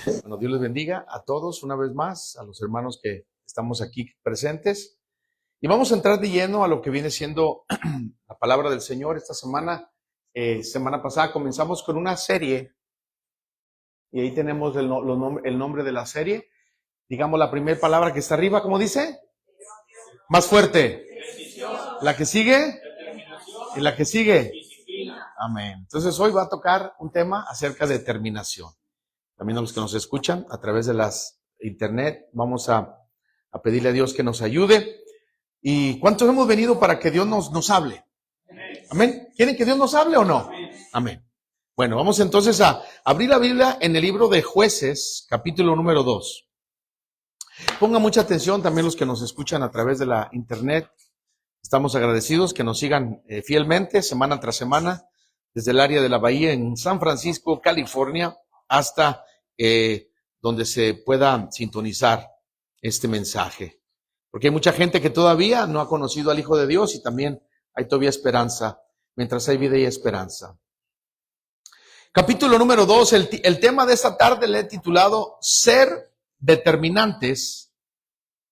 Bueno, Dios les bendiga a todos una vez más, a los hermanos que estamos aquí presentes. Y vamos a entrar de lleno a lo que viene siendo la palabra del Señor. Esta semana pasada comenzamos con una serie y ahí tenemos el nombre de la serie. Digamos la primera palabra que está arriba, ¿cómo dice? Más fuerte. La que sigue y la que sigue. Amén. Entonces hoy va a tocar un tema acerca de determinación. También a los que nos escuchan a través de las internet, vamos a pedirle a Dios que nos ayude. ¿Y cuántos hemos venido para que Dios nos hable? Amén. ¿Quieren que Dios nos hable o no? Amén. Bueno, vamos entonces a abrir la Biblia en el libro de Jueces, capítulo número 2. Pongan mucha atención también los que nos escuchan a través de la internet. Estamos agradecidos que nos sigan fielmente, semana tras semana, desde el área de la Bahía en San Francisco, California, hasta donde se pueda sintonizar este mensaje. Porque hay mucha gente que todavía no ha conocido al Hijo de Dios y también hay todavía esperanza, mientras hay vida y esperanza. Capítulo número 2, el tema de esta tarde le he titulado Ser determinantes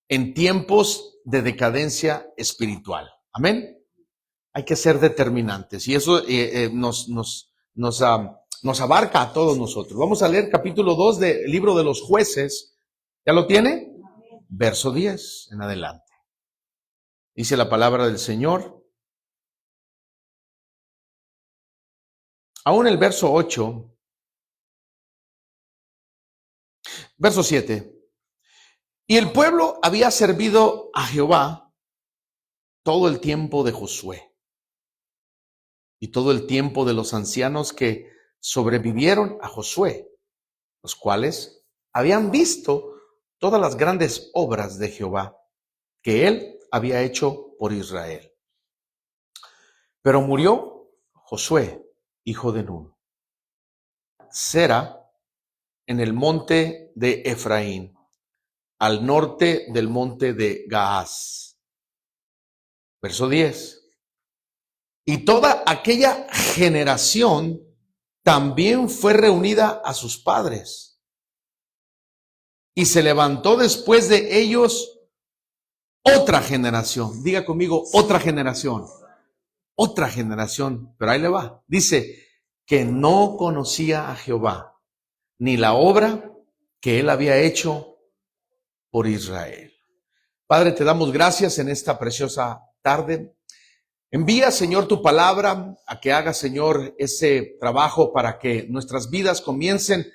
en tiempos de decadencia espiritual. Amén. Hay que ser determinantes y eso nos abarca a todos nosotros. Vamos a leer capítulo 2 del libro de los Jueces. ¿Ya lo tiene? Verso 10 en adelante. Dice la palabra del Señor. Aún el verso 8. Verso 7. Y el pueblo había servido a Jehová todo el tiempo de Josué y todo el tiempo de los ancianos que sobrevivieron a Josué, los cuales habían visto todas las grandes obras de Jehová que él había hecho por Israel. Pero murió Josué, hijo de Nun, Sera, en el monte de Efraín, al norte del monte de Gaás. Verso 10. Y toda aquella generación también fue reunida a sus padres. Y se levantó después de ellos otra generación. Diga conmigo, otra generación. Otra generación. Pero ahí le va. Dice que no conocía a Jehová, ni la obra que él había hecho por Israel. Padre, te damos gracias en esta preciosa tarde. Envía, Señor, tu palabra a que haga, Señor, ese trabajo para que nuestras vidas comiencen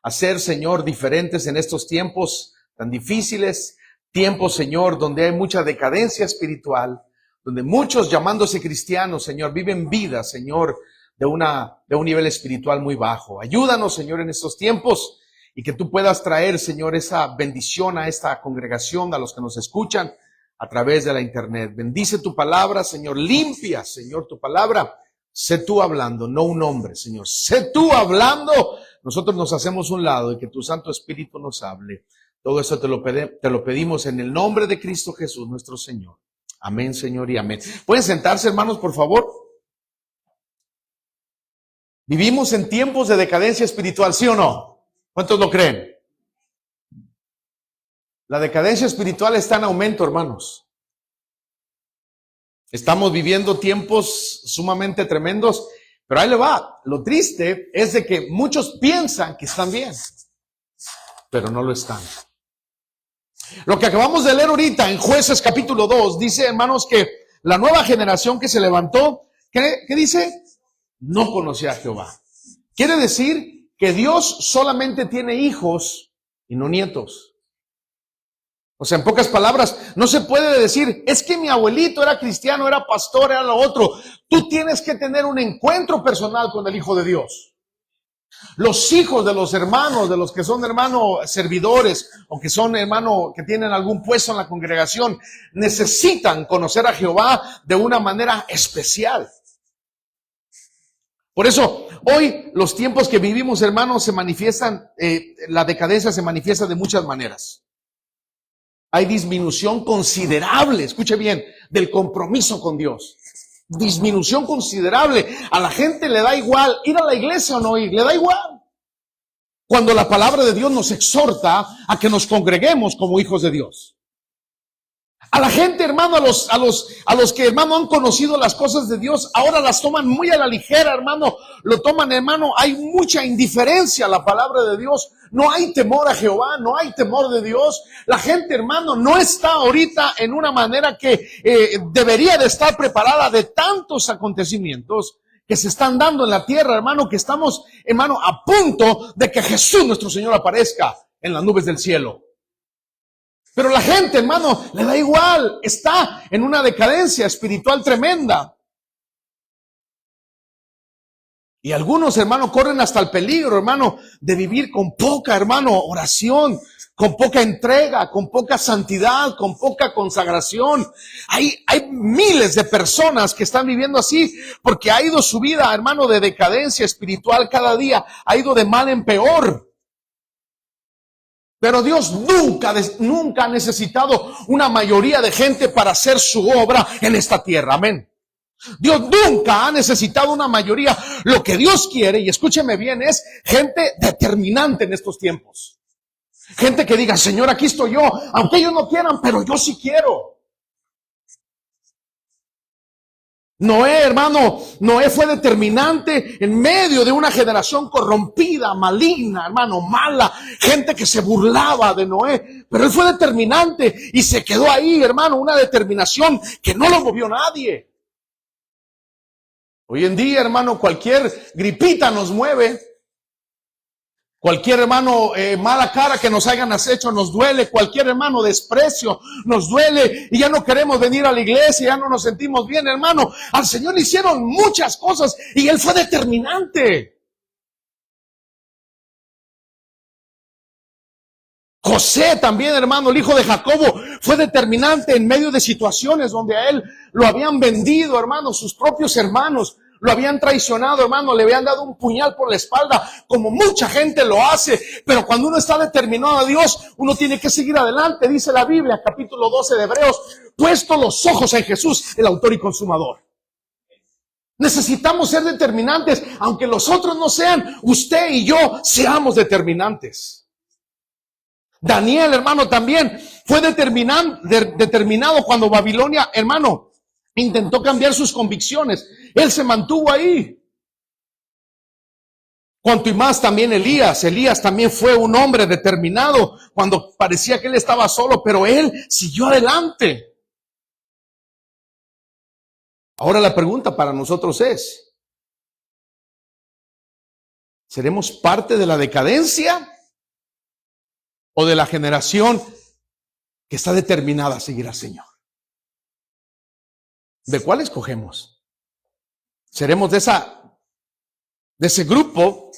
a ser, Señor, diferentes en estos tiempos tan difíciles, tiempos, Señor, donde hay mucha decadencia espiritual, donde muchos llamándose cristianos, Señor, viven vidas, Señor, de un nivel espiritual muy bajo. Ayúdanos, Señor, en estos tiempos y que tú puedas traer, Señor, esa bendición a esta congregación, a los que nos escuchan a través de la internet. Bendice tu palabra, Señor. Limpia, Señor, tu palabra. Sé tú hablando, no un hombre, Señor. Sé tú hablando. Nosotros nos hacemos un lado y que tu Santo Espíritu nos hable. Todo eso te lo pedimos en el nombre de Cristo Jesús, nuestro Señor. Amén, Señor, y amén. ¿Pueden sentarse, hermanos, por favor? Vivimos en tiempos de decadencia espiritual, ¿sí o no? ¿Cuántos lo creen? La decadencia espiritual está en aumento, hermanos. Estamos viviendo tiempos sumamente tremendos, pero ahí le va. Lo triste es de que muchos piensan que están bien, pero no lo están. Lo que acabamos de leer ahorita en Jueces capítulo 2, dice, hermanos, que la nueva generación que se levantó, ¿qué dice? No conocía a Jehová. Quiere decir que Dios solamente tiene hijos y no nietos. O sea, en pocas palabras, no se puede decir, es que mi abuelito era cristiano, era pastor, era lo otro. Tú tienes que tener un encuentro personal con el Hijo de Dios. Los hijos de los hermanos, de los que son hermanos servidores, o que son hermanos que tienen algún puesto en la congregación, necesitan conocer a Jehová de una manera especial. Por eso, hoy los tiempos que vivimos, hermanos, se manifiestan, la decadencia se manifiesta de muchas maneras. Hay disminución considerable, escuche bien, del compromiso con Dios. Disminución considerable. A la gente le da igual ir a la iglesia o no ir, le da igual. cuando la palabra de Dios nos exhorta a que nos congreguemos como hijos de Dios. A la gente, hermano, a los que, hermano, han conocido las cosas de Dios, ahora las toman muy a la ligera, hermano. Lo toman, hermano. Hay mucha indiferencia a la palabra de Dios. No hay temor a Jehová, no hay temor de Dios. La gente, hermano, no está ahorita en una manera que debería de estar preparada de tantos acontecimientos que se están dando en la tierra, hermano, que estamos, hermano, a punto de que Jesús, nuestro Señor, aparezca en las nubes del cielo. Pero la gente, hermano, le da igual, está en una decadencia espiritual tremenda. Y algunos, hermano, corren hasta el peligro, hermano, de vivir con poca, hermano, oración, con poca entrega, con poca santidad, con poca consagración. Hay miles de personas que están viviendo así porque ha ido su vida, hermano, de decadencia espiritual cada día, ha ido de mal en peor. Pero Dios nunca ha necesitado una mayoría de gente para hacer su obra en esta tierra. Amén. Dios nunca ha necesitado una mayoría. Lo que Dios quiere, y escúcheme bien, es gente determinante en estos tiempos. Gente que diga, Señor, aquí estoy yo, aunque ellos no quieran, pero yo sí quiero. Noé, hermano, Noé fue determinante en medio de una generación corrompida, maligna, hermano, mala, gente que se burlaba de Noé, pero él fue determinante y se quedó ahí, hermano, una determinación que no lo movió nadie. Hoy en día, hermano, cualquier gripita nos mueve. Cualquier, hermano, mala cara que nos hayan hecho nos duele. Cualquier, hermano, desprecio nos duele. Y ya no queremos venir a la iglesia, ya no nos sentimos bien, hermano. Al Señor le hicieron muchas cosas y Él fue determinante. José también, hermano, el hijo de Jacobo, fue determinante en medio de situaciones donde a él lo habían vendido, hermano, sus propios hermanos. Lo habían traicionado, hermano, le habían dado un puñal por la espalda, como mucha gente lo hace. Pero cuando uno está determinado a Dios, uno tiene que seguir adelante. Dice la Biblia, capítulo 12 de Hebreos, puesto los ojos en Jesús, el autor y consumador. Necesitamos ser determinantes, aunque los otros no sean, usted y yo seamos determinantes. Daniel, hermano, también fue determinado cuando Babilonia, hermano, intentó cambiar sus convicciones. Él se mantuvo ahí. Cuanto y más también Elías también fue un hombre determinado cuando parecía que él estaba solo, pero él siguió adelante. Ahora la pregunta para nosotros es, ¿seremos parte de la decadencia o de la generación que está determinada a seguir al Señor? ¿De cuál escogemos? ¿Seremos de ese grupo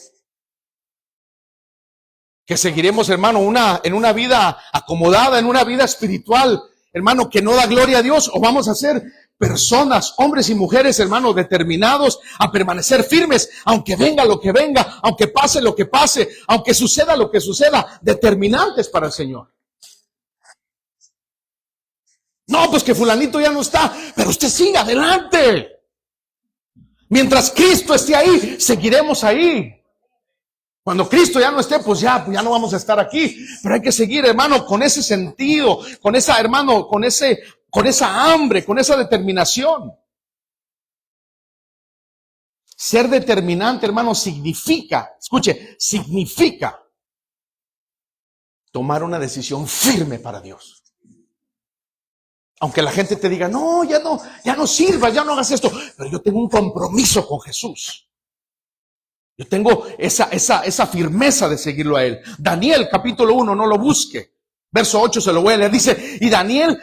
que seguiremos, hermano, en una vida acomodada, en una vida espiritual, hermano, que no da gloria a Dios? ¿O vamos a ser personas, hombres y mujeres, hermanos, determinados a permanecer firmes, aunque venga lo que venga, aunque pase lo que pase, aunque suceda lo que suceda, determinantes para el Señor? No, pues que fulanito ya no está, pero usted siga adelante. Mientras Cristo esté ahí, seguiremos ahí. Cuando Cristo ya no esté, pues ya no vamos a estar aquí. Pero hay que seguir, hermano, con ese sentido, con esa, hermano, con esa hambre, con esa determinación. Ser determinante, hermano, significa tomar una decisión firme para Dios. Aunque la gente te diga, no sirvas, ya no hagas esto. Pero yo tengo un compromiso con Jesús. Yo tengo esa firmeza de seguirlo a Él. Daniel, capítulo 1, no lo busque. Verso 8 se lo voy a leer. Dice, y Daniel,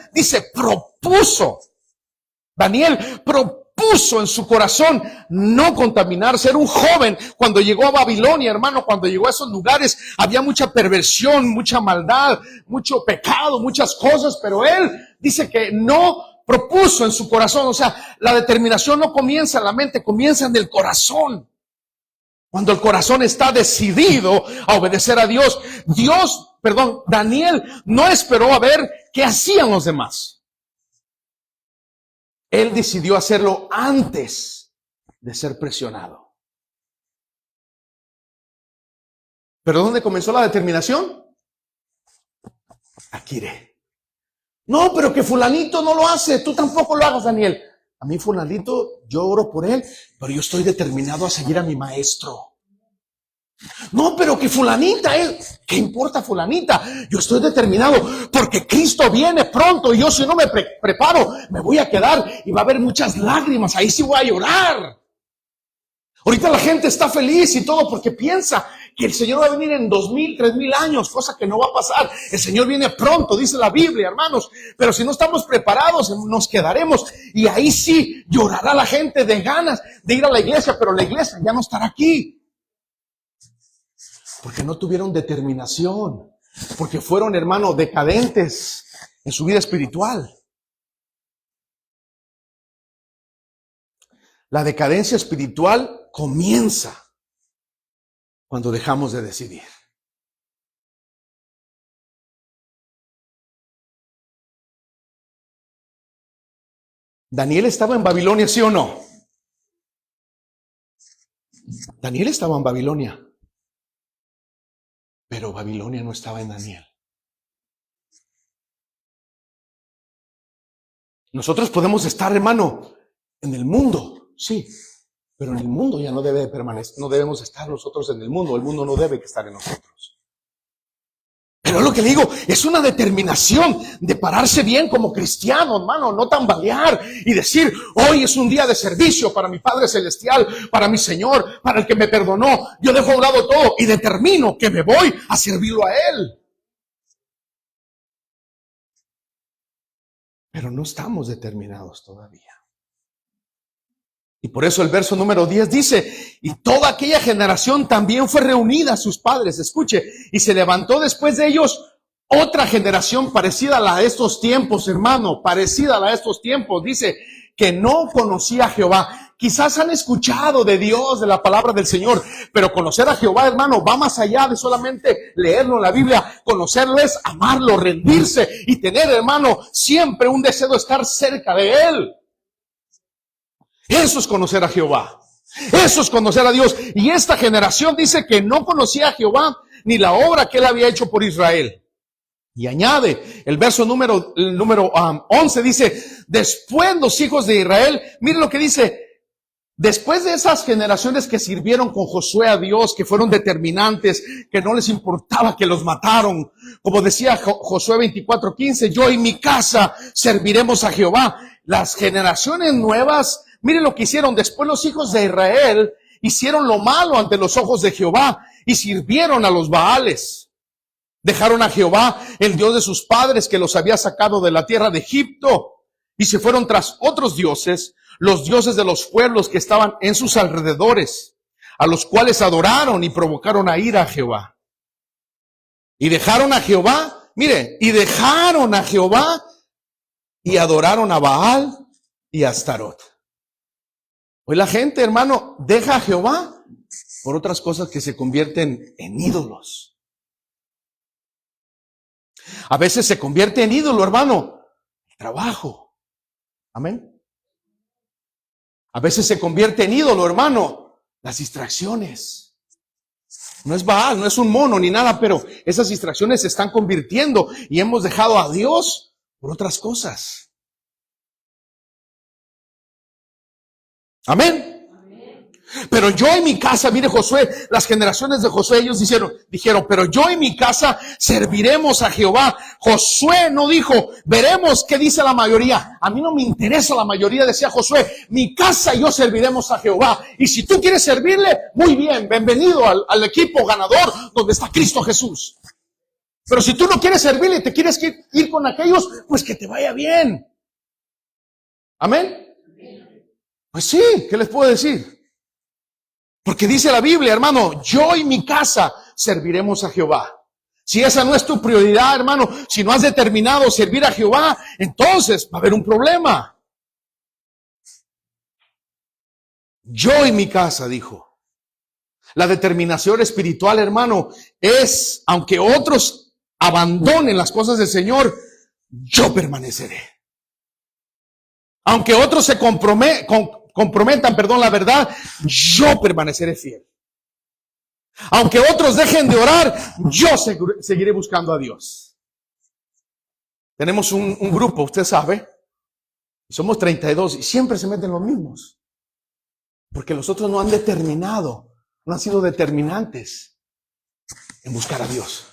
Daniel propuso en su corazón no contaminarse. Era un joven cuando llegó a Babilonia, hermano. Cuando llegó a esos lugares había mucha perversión, mucha maldad, mucho pecado, muchas cosas. Pero él dice que no propuso en su corazón. O sea, la determinación no comienza en la mente, comienza en el corazón. Cuando el corazón está decidido a obedecer a Dios, Daniel no esperó a ver qué hacían los demás. Él decidió hacerlo antes de ser presionado. ¿Pero dónde comenzó la determinación? Aquí. No, pero que fulanito no lo hace, tú tampoco lo hagas, Daniel. A mí fulanito, yo oro por él, pero yo estoy determinado a seguir a mi maestro. No, pero que fulanita es, ¿qué importa fulanita? Yo estoy determinado porque Cristo viene pronto y yo si no me preparo, me voy a quedar y va a haber muchas lágrimas, ahí sí voy a llorar. Ahorita la gente está feliz y todo porque piensa que el Señor va a venir en 2000, 3000 años, cosa que no va a pasar. El Señor viene pronto, dice la Biblia, hermanos. Pero si no estamos preparados, nos quedaremos y ahí sí llorará la gente de ganas de ir a la iglesia, pero la iglesia ya no estará aquí. Porque no tuvieron determinación, porque fueron, hermanos, decadentes en su vida espiritual. La decadencia espiritual comienza cuando dejamos de decidir. ¿Daniel estaba en Babilonia, sí o no? Daniel estaba en Babilonia. Pero Babilonia no estaba en Daniel. Nosotros podemos estar, hermano, en el mundo, sí, pero en el mundo ya no debe permanecer, no debemos estar nosotros en el mundo no debe estar en nosotros. Pero lo que le digo, es una determinación de pararse bien como cristiano, hermano, no tambalear y decir, hoy es un día de servicio para mi Padre Celestial, para mi Señor, para el que me perdonó. Yo dejo a un lado todo y determino que me voy a servirlo a Él. Pero no estamos determinados todavía. Y por eso el verso número 10 dice, y toda aquella generación también fue reunida a sus padres, escuche, y se levantó después de ellos otra generación parecida a la de estos tiempos, hermano, parecida a la de estos tiempos, dice, que no conocía a Jehová. Quizás han escuchado de Dios, de la palabra del Señor, pero conocer a Jehová, hermano, va más allá de solamente leerlo en la Biblia. Conocerlo es amarlo, rendirse y tener, hermano, siempre un deseo de estar cerca de Él. Eso es conocer a Jehová. Eso es conocer a Dios. Y esta generación dice que no conocía a Jehová ni la obra que Él había hecho por Israel. Y añade, el verso número 11 dice, después los hijos de Israel, miren lo que dice, después de esas generaciones que sirvieron con Josué a Dios, que fueron determinantes, que no les importaba que los mataron, como decía Josué 24:15, yo y mi casa serviremos a Jehová. Las generaciones nuevas, miren lo que hicieron. Después los hijos de Israel hicieron lo malo ante los ojos de Jehová y sirvieron a los Baales. Dejaron a Jehová, el Dios de sus padres, que los había sacado de la tierra de Egipto, y se fueron tras otros dioses, los dioses de los pueblos que estaban en sus alrededores, a los cuales adoraron y provocaron a ira a Jehová. Y dejaron a Jehová, mire, y dejaron a Jehová y adoraron a Baal y a Astarot. Hoy la gente, hermano, deja a Jehová por otras cosas que se convierten en ídolos. A veces se convierte en ídolo, hermano, el trabajo. Amén. A veces se convierte en ídolo, hermano, las distracciones. No es Baal, no es un mono ni nada, pero esas distracciones se están convirtiendo y hemos dejado a Dios por otras cosas. Amén. Pero yo en mi casa, mire Josué, las generaciones de Josué, ellos dijeron, pero yo en mi casa serviremos a Jehová. Josué no dijo, veremos qué dice la mayoría. A mí no me interesa la mayoría, decía Josué, mi casa y yo serviremos a Jehová. Y si tú quieres servirle, muy bien, bienvenido al equipo ganador donde está Cristo Jesús. Pero si tú no quieres servirle y te quieres ir con aquellos, pues que te vaya bien. Amén. Pues sí, ¿qué les puedo decir? Porque dice la Biblia, hermano, yo y mi casa serviremos a Jehová. Si esa no es tu prioridad, hermano, si no has determinado servir a Jehová, entonces va a haber un problema. Yo y mi casa, dijo. La determinación espiritual, hermano, es, aunque otros abandonen las cosas del Señor, yo permaneceré. Aunque otros se comprometan, la verdad, yo permaneceré fiel. Aunque otros dejen de orar, yo seguiré buscando a Dios. Tenemos un grupo, usted sabe, somos 32 y siempre se meten los mismos. Porque los otros no han determinado, no han sido determinantes en buscar a Dios.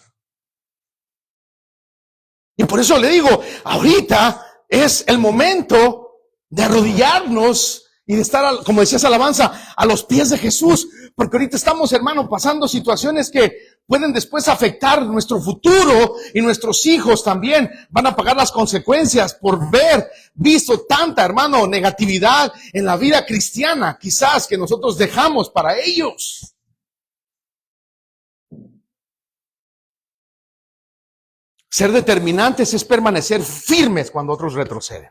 Y por eso le digo, ahorita es el momento de arrodillarnos y de estar, como decía esa alabanza, a los pies de Jesús. Porque ahorita estamos, hermano, pasando situaciones que pueden después afectar nuestro futuro, y nuestros hijos también van a pagar las consecuencias por visto tanta, hermano, negatividad en la vida cristiana, quizás que nosotros dejamos para ellos. Ser determinantes es permanecer firmes cuando otros retroceden.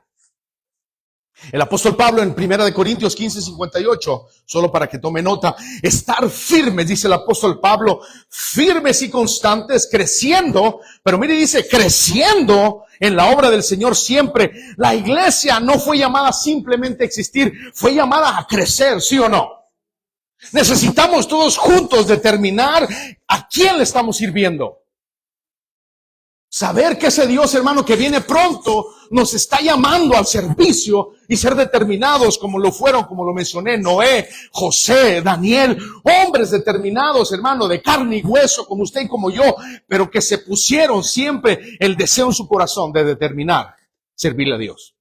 El apóstol Pablo en 1 Corintios 15:58, solo para que tome nota, estar firmes, dice el apóstol Pablo, firmes y constantes, creciendo, pero mire, dice, creciendo en la obra del Señor siempre. La iglesia no fue llamada simplemente a existir, fue llamada a crecer, ¿sí o no? Necesitamos todos juntos determinar a quién le estamos sirviendo. Saber que ese Dios, hermano, que viene pronto, nos está llamando al servicio y ser determinados como lo fueron, como lo mencioné, Noé, José, Daniel, hombres determinados, hermano, de carne y hueso, como usted y como yo, pero que se pusieron siempre el deseo en su corazón de determinar servirle a Dios.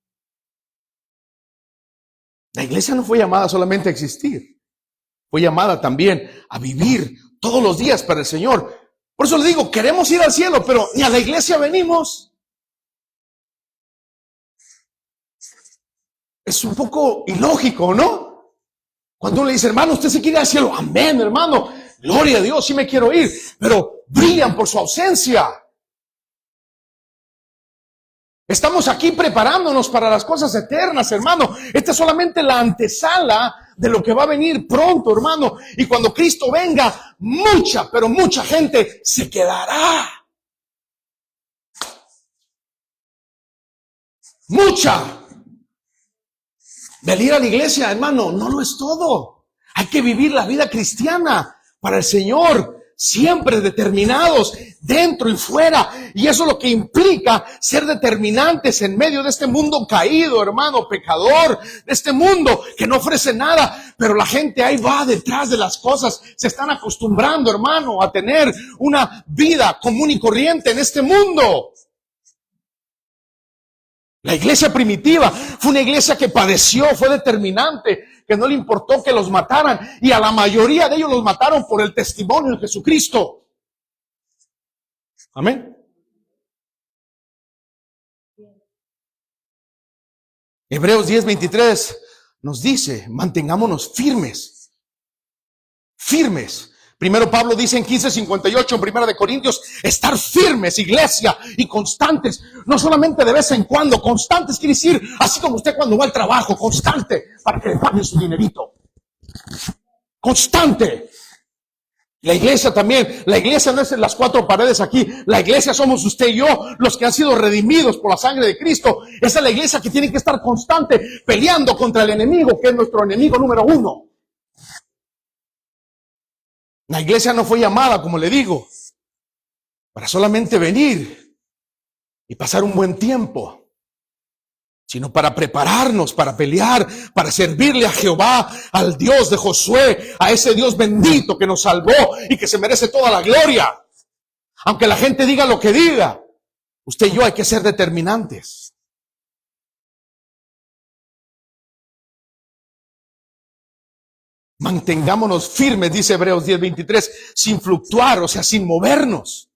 La iglesia no fue llamada solamente a existir, fue llamada también a vivir todos los días para el Señor. Por eso le digo, queremos ir al cielo, pero ni a la iglesia venimos. Es un poco ilógico, ¿no? Cuando uno le dice, hermano, usted se quiere ir al cielo. Amén, hermano. Gloria a Dios, sí me quiero ir. Pero brillan por su ausencia. Estamos aquí preparándonos para las cosas eternas, hermano. Esta es solamente la antesala de lo que va a venir pronto, hermano. Y cuando Cristo venga, mucha, pero mucha gente se quedará. Mucha. Venir a la iglesia, hermano, no lo es todo. Hay que vivir la vida cristiana para el Señor, siempre determinados, dentro y fuera. Y eso es lo que implica ser determinantes en medio de este mundo caído, hermano, pecador, de este mundo que no ofrece nada. Pero la gente ahí va detrás de las cosas. Se están acostumbrando, hermano, a tener una vida común y corriente en este mundo. La iglesia primitiva fue una iglesia que padeció, fue determinante, que no le importó que los mataran, y a la mayoría de ellos los mataron por el testimonio de Jesucristo. Amén. Hebreos 10:23 nos dice, mantengámonos firmes. Firmes. Primero Pablo dice en 15:58 en 1 Corintios, estar firmes, iglesia, y constantes. No solamente de vez en cuando, constantes quiere decir, así como usted cuando va al trabajo, constante, para que le paguen su dinerito. Constante. La iglesia también, la iglesia no es en las cuatro paredes aquí, la iglesia somos usted y yo, los que han sido redimidos por la sangre de Cristo. Esa es la iglesia que tiene que estar constante, peleando contra el enemigo, que es nuestro enemigo número uno. La iglesia no fue llamada, como le digo, para solamente venir y pasar un buen tiempo, sino para prepararnos, para pelear, para servirle a Jehová, al Dios de Josué, a ese Dios bendito que nos salvó y que se merece toda la gloria. Aunque la gente diga lo que diga, usted y yo hay que ser determinantes. Mantengámonos firmes, dice Hebreos 10:23, sin fluctuar, o sea, sin movernos.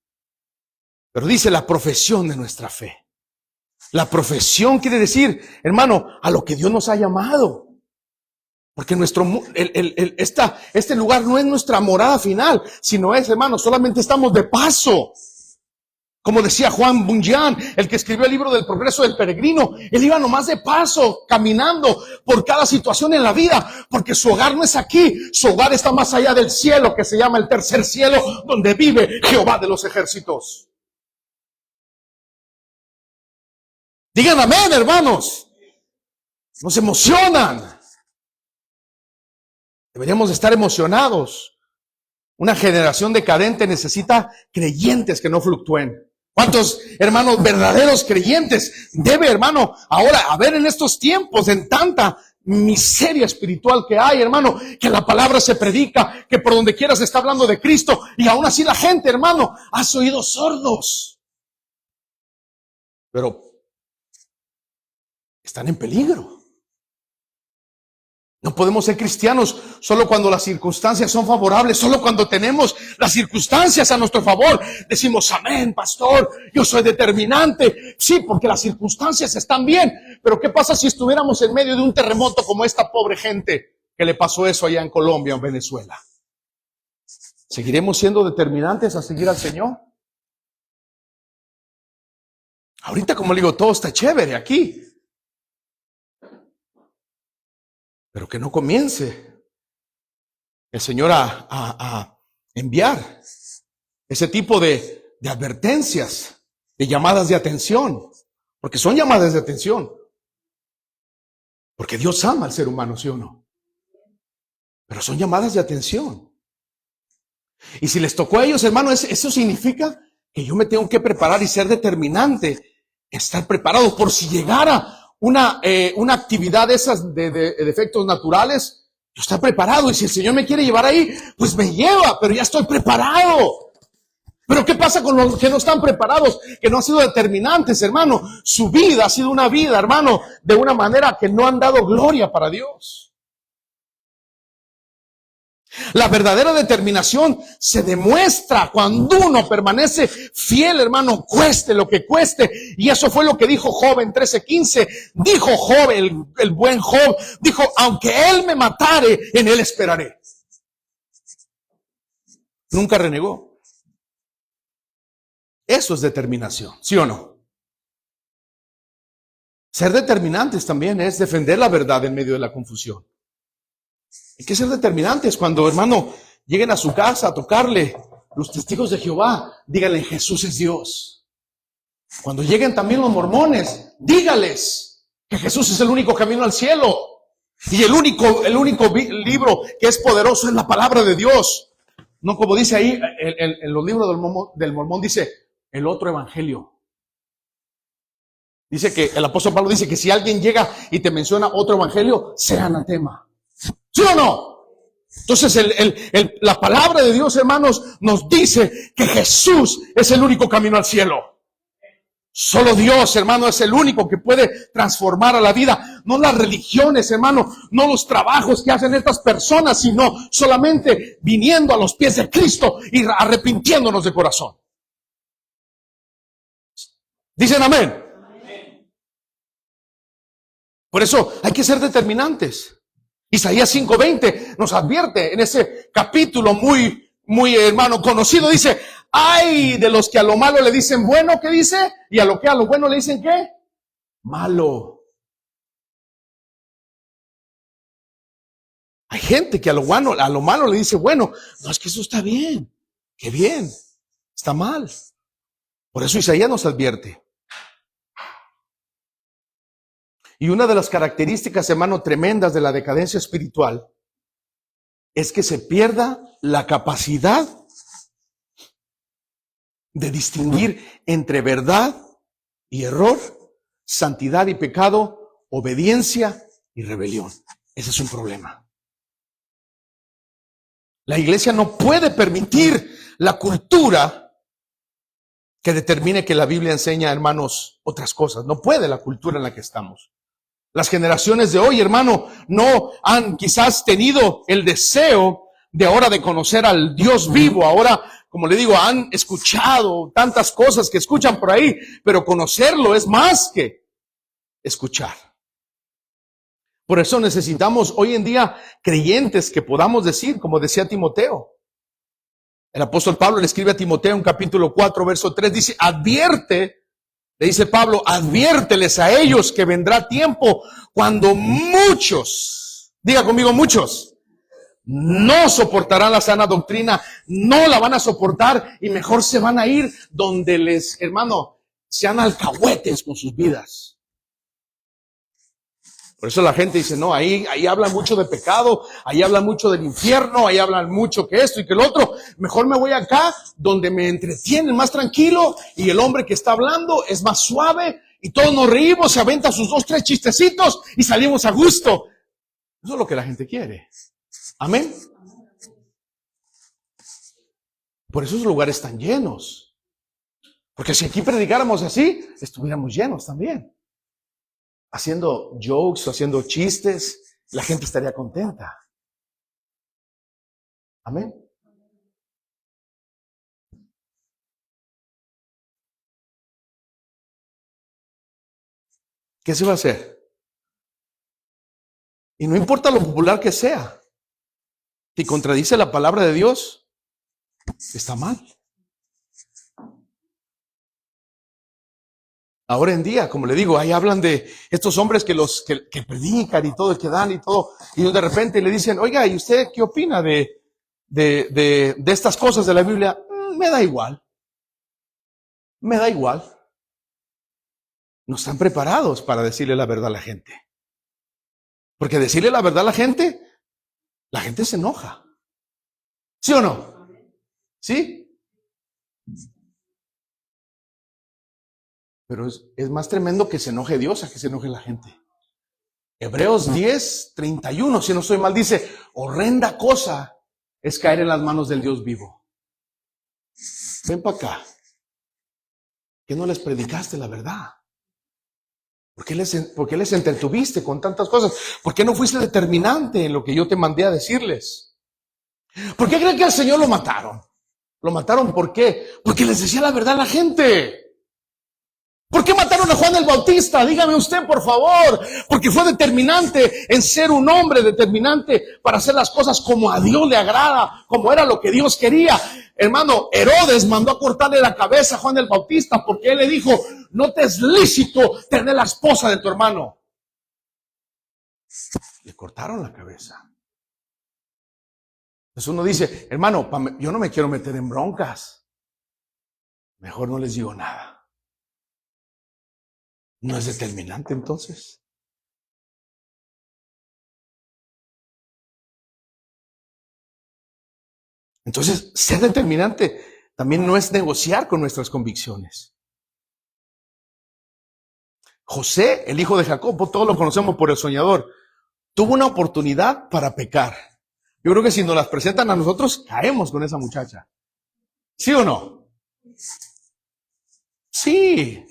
Pero dice la profesión de nuestra fe. La profesión quiere decir, hermano, a lo que Dios nos ha llamado. Porque este lugar no es nuestra morada final, sino es, hermano, solamente estamos de paso. Como decía Juan Bunyan, el que escribió el libro del progreso del peregrino, él iba nomás de paso, caminando por cada situación en la vida, porque su hogar no es aquí, su hogar está más allá del cielo, que se llama el tercer cielo, donde vive Jehová de los ejércitos. Digan amén, hermanos. Nos emocionan. Deberíamos estar emocionados Una generación decadente necesita creyentes que no fluctúen. ¿Cuántos hermanos verdaderos creyentes debe, hermano, ahora haber en estos tiempos, en tanta miseria espiritual que hay, hermano, que la palabra se predica, que por donde quiera se está hablando de Cristo, y aún así la gente, hermano, hace oídos sordos? Pero están en peligro. No podemos ser cristianos solo cuando las circunstancias son favorables, solo cuando tenemos las circunstancias a nuestro favor. Decimos, amén, pastor, yo soy determinante. Sí, porque las circunstancias están bien. Pero ¿qué pasa si estuviéramos en medio de un terremoto como esta pobre gente que le pasó eso allá en Colombia o en Venezuela? ¿Seguiremos siendo determinantes a seguir al Señor? Ahorita, como le digo, todo está chévere aquí. Pero que no comience el Señor a enviar ese tipo de advertencias, de llamadas de atención, porque son llamadas de atención, porque Dios ama al ser humano, ¿sí o no? Pero son llamadas de atención. Y si les tocó a ellos, hermano, eso significa que yo me tengo que preparar y ser determinante, estar preparado por si llegara una actividad de esas de efectos naturales. Yo estoy preparado, y si el Señor me quiere llevar ahí, pues me lleva, pero ya estoy preparado. Pero ¿qué pasa con los que no están preparados, que no han sido determinantes, hermano? Su vida ha sido una vida, hermano, de una manera que no han dado gloria para Dios. La verdadera determinación se demuestra cuando uno permanece fiel, hermano, cueste lo que cueste. Y eso fue lo que dijo Job en 13:15. Dijo Job, el buen Job, dijo, aunque él me matare, en él esperaré. Nunca renegó. Eso es determinación, ¿sí o no? Ser determinantes también es defender la verdad en medio de la confusión. Hay que ser determinantes. Cuando, hermano, lleguen a su casa a tocarle los testigos de Jehová, díganle, Jesús es Dios. Cuando lleguen también los mormones, dígales que Jesús es el único camino al cielo. Y el único libro que es poderoso es la palabra de Dios. No como dice ahí, en los libros del mormón dice, el otro evangelio. Dice que el apóstol Pablo dice que si alguien llega y te menciona otro evangelio, sea anatema. ¿Sí o no? Entonces la palabra de Dios, hermanos, nos dice que Jesús es el único camino al cielo. Solo Dios, hermano, es el único que puede transformar a la vida. No las religiones, hermano, no los trabajos que hacen estas personas, sino solamente viniendo a los pies de Cristo y arrepintiéndonos de corazón. ¿Dicen amén? Por eso hay que ser determinantes. Isaías 5:20 nos advierte en ese capítulo muy, hermano, conocido. Dice, ay de los que a lo malo le dicen bueno, ¿qué dice? Y a lo bueno le dicen ¿qué? Malo. Hay gente que a lo malo le dice bueno. No, es que eso está bien. Qué bien. Está mal. Por eso Isaías nos advierte. Y una de las características, hermano, tremendas de la decadencia espiritual es que se pierda la capacidad de distinguir entre verdad y error, santidad y pecado, obediencia y rebelión. Ese es un problema. La iglesia no puede permitir la cultura que determine que la Biblia enseña, hermanos, otras cosas. No puede la cultura en la que estamos. Las generaciones de hoy, hermano, no han quizás tenido el deseo de ahora de conocer al Dios vivo. Ahora, como le digo, han escuchado tantas cosas que escuchan por ahí, pero conocerlo es más que escuchar. Por eso necesitamos hoy en día creyentes que podamos decir, como decía Timoteo. El apóstol Pablo le escribe a Timoteo en capítulo 4, verso 3, dice, le dice Pablo, adviérteles a ellos que vendrá tiempo cuando muchos, diga conmigo muchos, no soportarán la sana doctrina, no la van a soportar y mejor se van a ir donde hermano, sean alcahuetes con sus vidas. Por eso la gente dice, no, ahí hablan mucho de pecado, ahí hablan mucho del infierno, ahí hablan mucho que esto y que el otro. Mejor me voy acá donde me entretienen más tranquilo y el hombre que está hablando es más suave y todos nos reímos, se aventan sus 2, 3 chistecitos y salimos a gusto. Eso es lo que la gente quiere. Amén. Por eso esos lugares están llenos. Porque si aquí predicáramos así, estuviéramos llenos también. Haciendo jokes, haciendo chistes, la gente estaría contenta. Amén. ¿Qué se va a hacer? Y no importa lo popular que sea, si contradice la palabra de Dios, está mal. Ahora en día, como le digo, ahí hablan de estos hombres que predican y todo, que dan y todo, y de repente le dicen, oiga, ¿y usted qué opina de estas cosas de la Biblia? Me da igual. Me da igual. No están preparados para decirle la verdad a la gente. Porque decirle la verdad a la gente se enoja. ¿Sí o no? ¿Sí? Pero es más tremendo que se enoje Dios a que se enoje la gente. Hebreos 10:31, si no estoy mal, dice, horrenda cosa es caer en las manos del Dios vivo. Ven para acá. ¿Qué no les predicaste la verdad? ¿Por qué les entretuviste con tantas cosas? ¿Por qué no fuiste determinante en lo que yo te mandé a decirles? ¿Por qué creen que al Señor lo mataron? ¿Lo mataron por qué? Porque les decía la verdad a la gente. ¿Por qué mataron a Juan el Bautista? Dígame usted, por favor. Porque fue determinante en ser un hombre, determinante para hacer las cosas como a Dios le agrada, como era lo que Dios quería. Hermano, Herodes mandó a cortarle la cabeza a Juan el Bautista porque él le dijo, no te es lícito tener la esposa de tu hermano. Le cortaron la cabeza. Entonces uno dice, hermano, yo no me quiero meter en broncas. Mejor no les digo nada. ¿No es determinante entonces? Entonces, ser determinante también no es negociar con nuestras convicciones. José, el hijo de Jacob, todos lo conocemos por el soñador, tuvo una oportunidad para pecar. Yo creo que si nos las presentan a nosotros, caemos con esa muchacha. ¿Sí o no? Sí.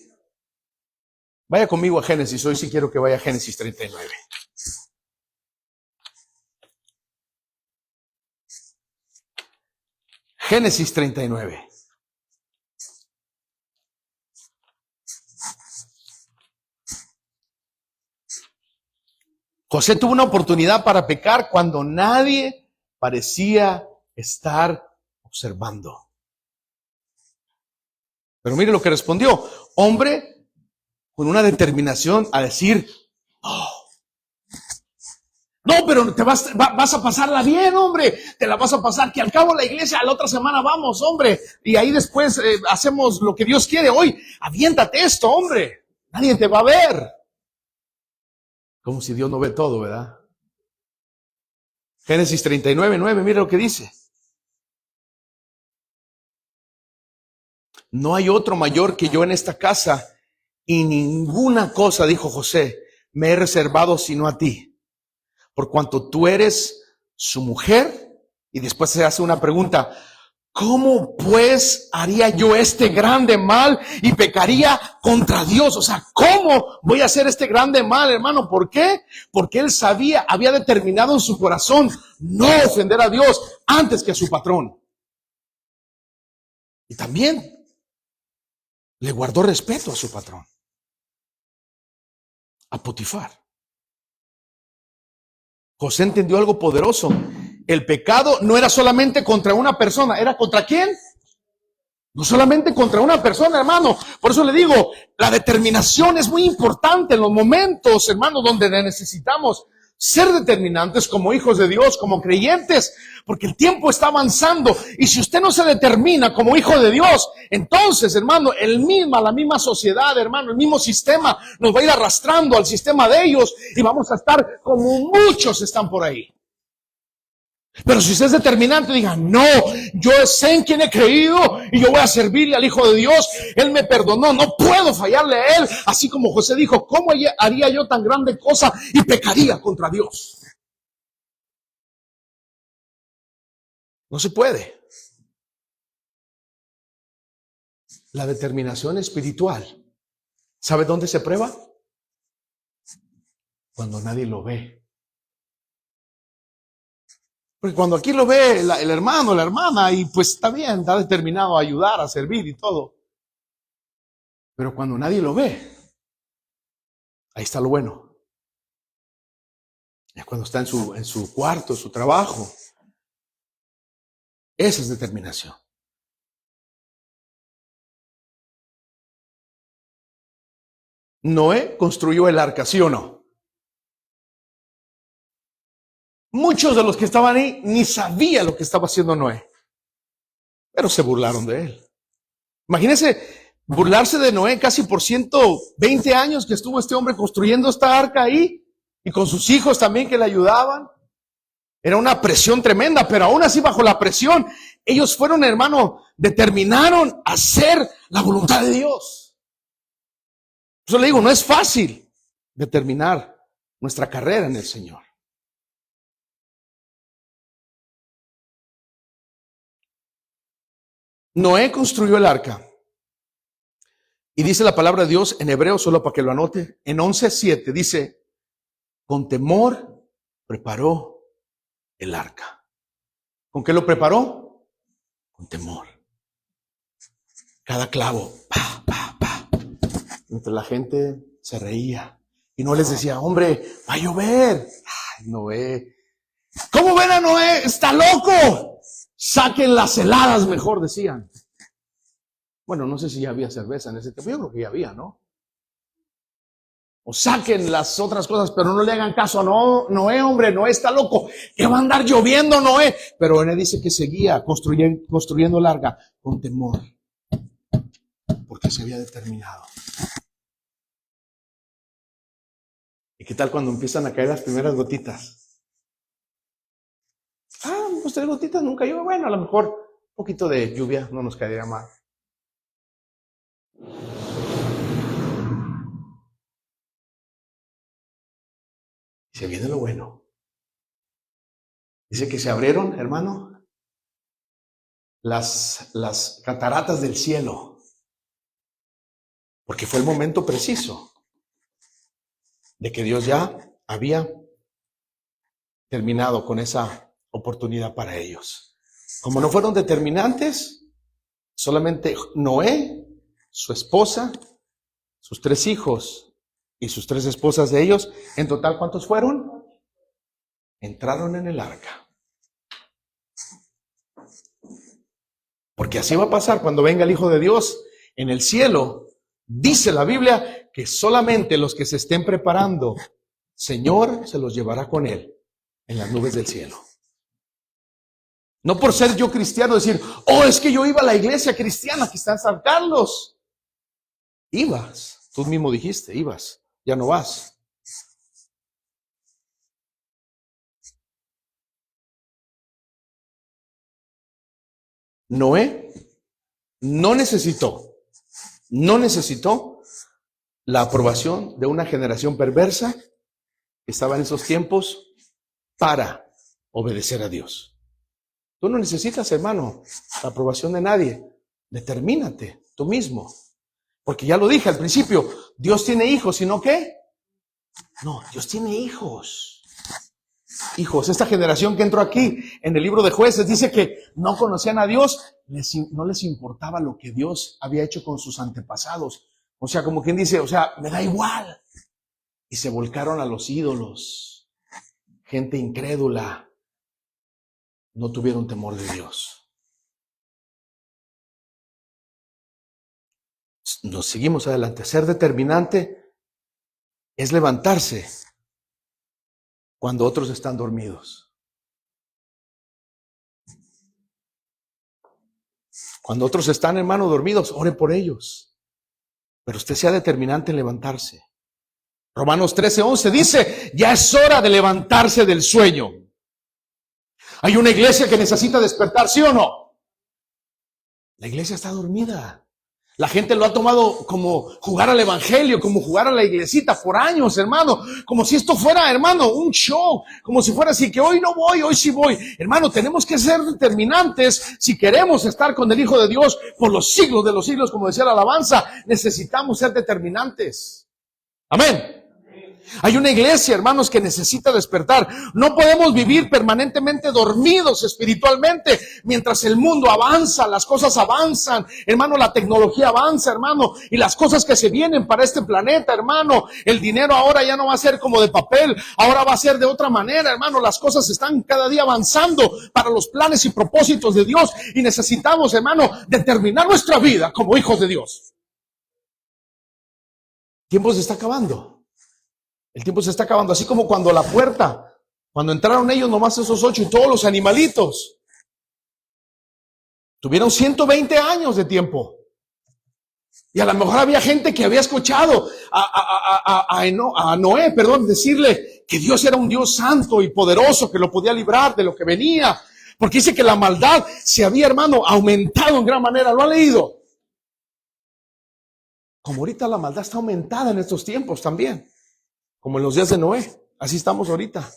Vaya conmigo a Génesis, hoy sí quiero que vaya a Génesis 39. Génesis 39. José tuvo una oportunidad para pecar cuando nadie parecía estar observando. Pero mire lo que respondió. Hombre con una determinación a decir, oh, no, pero vas a pasarla bien, hombre. Te la vas a pasar, que al cabo la iglesia, a la otra semana vamos, hombre. Y ahí después hacemos lo que Dios quiere. Hoy, aviéntate esto, hombre. Nadie te va a ver. Como si Dios no ve todo, ¿verdad? Génesis 39:9, mira lo que dice. No hay otro mayor que yo en esta casa, y ninguna cosa, dijo José, me he reservado sino a ti, por cuanto tú eres su mujer. Y después se hace una pregunta, ¿cómo pues haría yo este grande mal y pecaría contra Dios? O sea, ¿cómo voy a hacer este grande mal, hermano? ¿Por qué? Porque él había determinado en su corazón no ofender a Dios antes que a su patrón. Y también le guardó respeto a su patrón, a Potifar. José entendió algo poderoso. El pecado no era solamente contra una persona, ¿era contra quién? No solamente contra una persona, hermano. Por eso le digo, la determinación es muy importante en los momentos, hermano, donde necesitamos ser determinantes como hijos de Dios, como creyentes, porque el tiempo está avanzando. Y si usted no se determina como hijo de Dios, entonces, hermano, la misma sociedad, hermano, el mismo sistema nos va a ir arrastrando al sistema de ellos y vamos a estar como muchos están por ahí. Pero si usted es determinante, diga, no, yo sé en quién he creído y yo voy a servirle al Hijo de Dios. Él me perdonó, no puedo fallarle a Él. Así como José dijo, ¿cómo haría yo tan grande cosa y pecaría contra Dios? No se puede. La determinación espiritual, ¿sabe dónde se prueba? Cuando nadie lo ve. Porque cuando aquí lo ve el hermano, la hermana, y pues está bien, está determinado a ayudar, a servir y todo. Pero cuando nadie lo ve, ahí está lo bueno. Es cuando está en su cuarto, en su trabajo. Esa es determinación. Noé construyó el arca, ¿sí o no? Muchos de los que estaban ahí ni sabían lo que estaba haciendo Noé, pero se burlaron de él. Imagínense burlarse de Noé casi por 120 años que estuvo este hombre construyendo esta arca ahí, y con sus hijos también que le ayudaban. Era una presión tremenda, pero aún así bajo la presión, ellos fueron, hermano, determinaron hacer la voluntad de Dios. Por eso le digo, no es fácil determinar nuestra carrera en el Señor. Noé construyó el arca. Y dice la palabra de Dios en Hebreo, solo para que lo anote, en 11:7 dice, con temor preparó el arca. ¿Con qué lo preparó? Con temor. Cada clavo, pa, pa, pa. Mientras la gente se reía y no les decía, hombre, va a llover. Ay, Noé. ¿Cómo ven a Noé? ¡Está loco! Saquen las heladas, mejor decían. Bueno, no sé si ya había cerveza en ese tiempo. Yo creo que ya había, ¿no? O saquen las otras cosas, pero no le hagan caso a Noé, hombre, Noé está loco. ¿Qué va a andar lloviendo, Noé? Pero Noé dice que seguía construyendo el arca con temor, porque se había determinado. ¿Y qué tal cuando empiezan a caer las primeras gotitas? Pues 3 gotitas nunca llueve. Bueno, a lo mejor un poquito de lluvia no nos caería mal. Y se viene lo bueno. Dice que se abrieron, hermano, las cataratas del cielo, porque fue el momento preciso de que Dios ya había terminado con esa oportunidad para ellos. Como no fueron determinantes, solamente Noé, su esposa, sus 3 hijos y sus 3 esposas de ellos, en total, ¿cuántos fueron? Entraron en el arca. Porque así va a pasar cuando venga el Hijo de Dios en el cielo. Dice la Biblia que solamente los que se estén preparando, Señor se los llevará con Él en las nubes del cielo. No por ser yo cristiano decir, es que yo iba a la iglesia cristiana que está en San Carlos. Ibas, tú mismo dijiste, ibas, ya no vas. Noé no necesitó la aprobación de una generación perversa que estaba en esos tiempos para obedecer a Dios. Tú no necesitas, hermano, la aprobación de nadie. Determínate tú mismo. Porque ya lo dije al principio, Dios tiene hijos, ¿sino qué? No, Dios tiene hijos. Hijos, esta generación que entró aquí en el libro de Jueces dice que no conocían a Dios, no les importaba lo que Dios había hecho con sus antepasados. O sea, como quien dice, me da igual. Y se volcaron a los ídolos. Gente incrédula. No tuvieron temor de Dios. Nos seguimos adelante. Ser determinante es levantarse cuando otros están dormidos. Cuando otros están, hermano, dormidos, ore por ellos. Pero usted sea determinante en levantarse. Romanos 13:11 dice, ya es hora de levantarse del sueño. Hay una iglesia que necesita despertar, ¿sí o no? La iglesia está dormida. La gente lo ha tomado como jugar al evangelio, como jugar a la iglesita por años, hermano. Como si esto fuera, hermano, un show. Como si fuera así que hoy no voy, hoy sí voy. Hermano, tenemos que ser determinantes si queremos estar con el Hijo de Dios por los siglos de los siglos, como decía la alabanza. Necesitamos ser determinantes. Amén. Hay una iglesia, hermanos, que necesita despertar. No podemos vivir permanentemente dormidos espiritualmente mientras el mundo avanza, las cosas avanzan, hermano, la tecnología avanza, hermano, y las cosas que se vienen para este planeta, hermano. El dinero ahora ya no va a ser como de papel, ahora va a ser de otra manera, hermano. Las cosas están cada día avanzando para los planes y propósitos de Dios y necesitamos, hermano, determinar nuestra vida como hijos de Dios. El tiempo se está acabando. El tiempo se está acabando, así como cuando la puerta, cuando entraron ellos nomás esos 8 y todos los animalitos, tuvieron 120 años de tiempo. Y a lo mejor había gente que había escuchado a Noé, decirle que Dios era un Dios santo y poderoso, que lo podía librar de lo que venía. Porque dice que la maldad se había, hermano, aumentado en gran manera. ¿Lo ha leído? Como ahorita la maldad está aumentada en estos tiempos también. Como en los días de Noé, así estamos ahorita.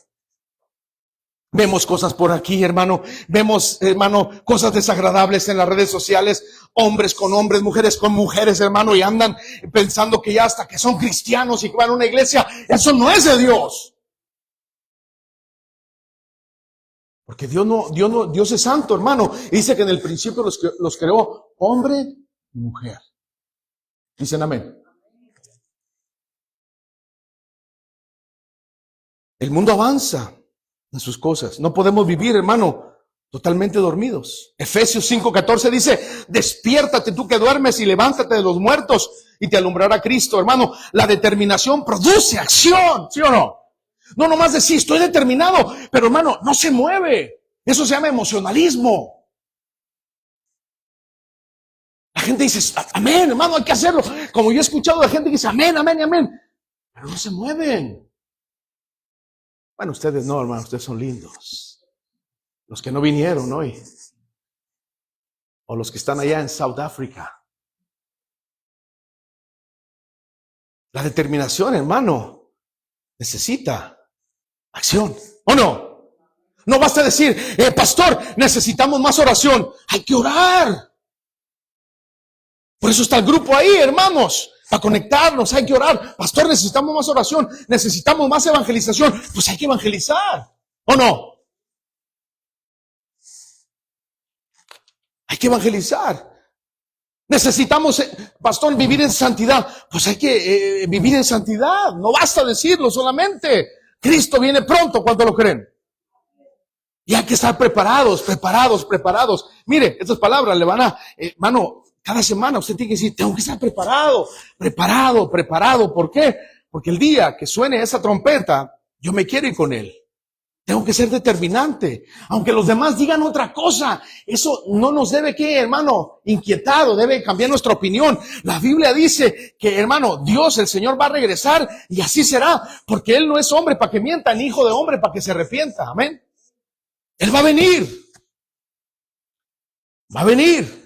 Vemos cosas por aquí, hermano. Vemos, hermano, cosas desagradables en las redes sociales. Hombres con hombres, mujeres con mujeres, hermano. Y andan pensando que ya hasta que son cristianos y que van a una iglesia. Eso no es de Dios. Porque Dios es santo, hermano. Y dice que en el principio los creó hombre y mujer. Dicen amén. El mundo avanza en sus cosas. No podemos vivir, hermano, totalmente dormidos. Efesios 5:14 dice, despiértate tú que duermes y levántate de los muertos y te alumbrará Cristo. Hermano, la determinación produce acción, ¿sí o no? No nomás decir, estoy determinado, pero hermano, no se mueve. Eso se llama emocionalismo. La gente dice, amén, hermano, hay que hacerlo. Como yo he escuchado de gente que dice, amén, amén, amén. Pero no se mueven. Bueno, ustedes no, hermano, ustedes son lindos. Los que no vinieron hoy. O los que están allá en South Africa. La determinación, hermano, necesita acción. ¿O no? No basta decir, pastor, necesitamos más oración. Hay que orar. Por eso está el grupo ahí, hermanos. Para conectarnos hay que orar. Pastor, necesitamos más oración. Necesitamos más evangelización. Pues hay que evangelizar. ¿O no? Hay que evangelizar. Necesitamos, pastor, vivir en santidad. Pues hay que vivir en santidad. No basta decirlo solamente. Cristo viene pronto, ¿cuánto lo creen? Y hay que estar preparados. Mire, estas palabras le van a, hermano, cada semana usted tiene que decir, tengo que estar preparado. ¿Por qué? Porque el día que suene esa trompeta, yo me quiero ir con él. Tengo que ser determinante. Aunque los demás digan otra cosa, eso no nos debe, hermano, inquietado, debe cambiar nuestra opinión. La Biblia dice que, hermano, Dios, el Señor va a regresar y así será, porque Él no es hombre para que mienta, ni hijo de hombre para que se arrepienta. Amén. Él va a venir. Va a venir.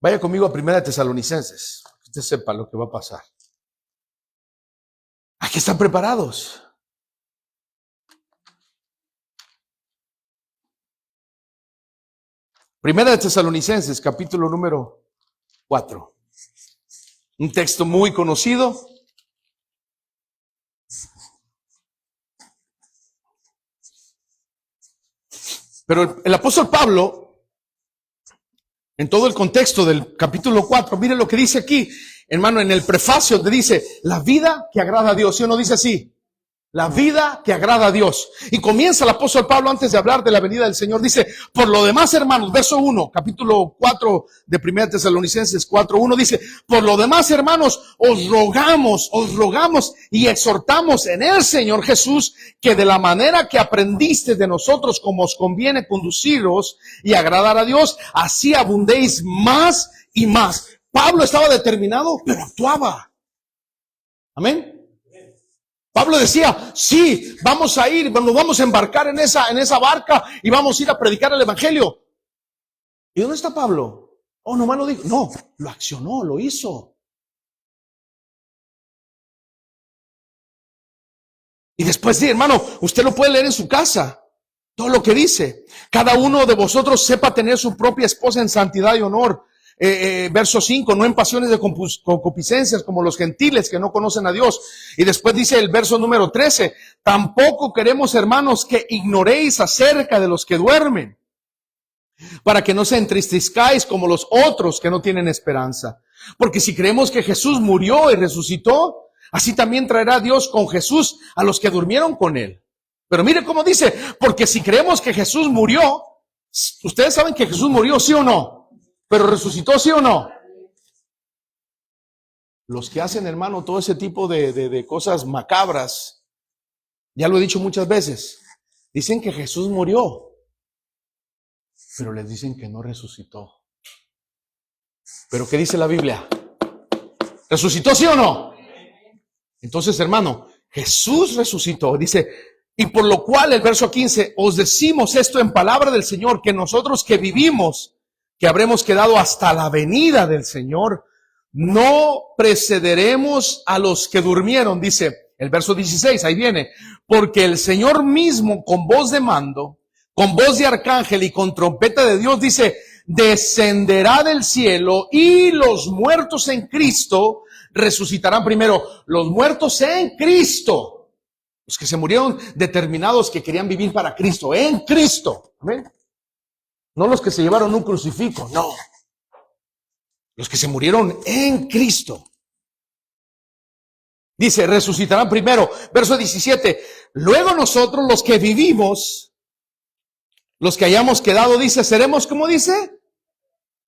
Vaya conmigo a 1 Tesalonicenses. Que usted sepa lo que va a pasar. Hay que estar preparados. Primera de Tesalonicenses, capítulo número 4. Un texto muy conocido. Pero el apóstol Pablo, en todo el contexto del capítulo 4, mire lo que dice aquí, hermano, en el prefacio te dice, la vida que agrada a Dios, ¿sí o no dice así? La vida que agrada a Dios. Y comienza el apóstol Pablo antes de hablar de la venida del Señor. Dice, por lo demás, hermanos, verso 1, capítulo 4 de 1 Tesalonicenses 4:1 dice, por lo demás, hermanos, os rogamos y exhortamos en el Señor Jesús que de la manera que aprendiste de nosotros como os conviene conduciros y agradar a Dios, así abundéis más y más. Pablo estaba determinado, pero actuaba. Amén. Pablo decía, sí, vamos a ir, nos vamos a embarcar en esa barca y vamos a ir a predicar el evangelio. ¿Y dónde está Pablo? Oh, nomás lo dijo. No, lo accionó, lo hizo. Y después sí, hermano, usted lo puede leer en su casa. Todo lo que dice. Cada uno de vosotros sepa tener su propia esposa en santidad y honor. Verso 5, no en pasiones de concupiscencias como los gentiles que no conocen a Dios. Y después dice el verso número 13, tampoco queremos, hermanos, que ignoréis acerca de los que duermen, para que no se entristezcáis como los otros que no tienen esperanza. Porque si creemos que Jesús murió y resucitó, así también traerá Dios con Jesús a los que durmieron con él. Pero mire cómo dice, porque si creemos que Jesús murió, ustedes saben que Jesús murió, ¿sí o no? Pero resucitó, ¿sí o no? Los que hacen, hermano, todo ese tipo de cosas macabras, ya lo he dicho muchas veces, dicen que Jesús murió, pero les dicen que no resucitó. ¿Pero qué dice la Biblia? ¿Resucitó, sí o no? Entonces, hermano, Jesús resucitó, dice, y por lo cual el verso 15, os decimos esto en palabra del Señor, que nosotros que vivimos, que habremos quedado hasta la venida del Señor, no precederemos a los que durmieron, dice el verso 16, ahí viene, porque el Señor mismo con voz de mando, con voz de arcángel y con trompeta de Dios, dice, descenderá del cielo y los muertos en Cristo resucitarán primero. Los muertos en Cristo, los que se murieron determinados que querían vivir para Cristo, en Cristo. Amén. No los que se llevaron un crucifijo, no. Los que se murieron en Cristo. Dice, resucitarán primero. Verso 17. Luego nosotros, los que vivimos, los que hayamos quedado, dice, seremos, ¿cómo dice?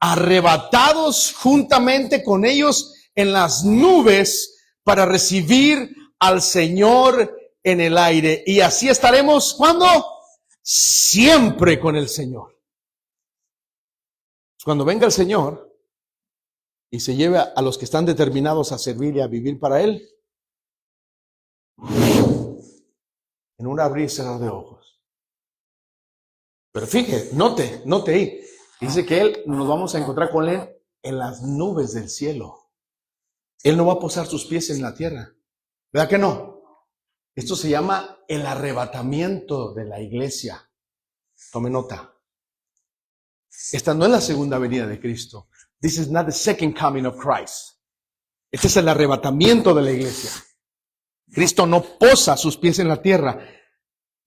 Arrebatados juntamente con ellos en las nubes para recibir al Señor en el aire. Y así estaremos, ¿cuándo? Siempre con el Señor. Cuando venga el Señor y se lleve a los que están determinados a servir y a vivir para Él, en un abrir y cerrar de ojos. Pero fíjate, note ahí, dice que nos vamos a encontrar con Él en las nubes del cielo. Él no va a posar sus pies en la tierra. ¿Verdad que no? Esto se llama el arrebatamiento de la iglesia. Tome nota. Esta no es la segunda venida de Cristo. This is not the second coming of Christ. Este es el arrebatamiento de la iglesia. Cristo no posa sus pies en la tierra.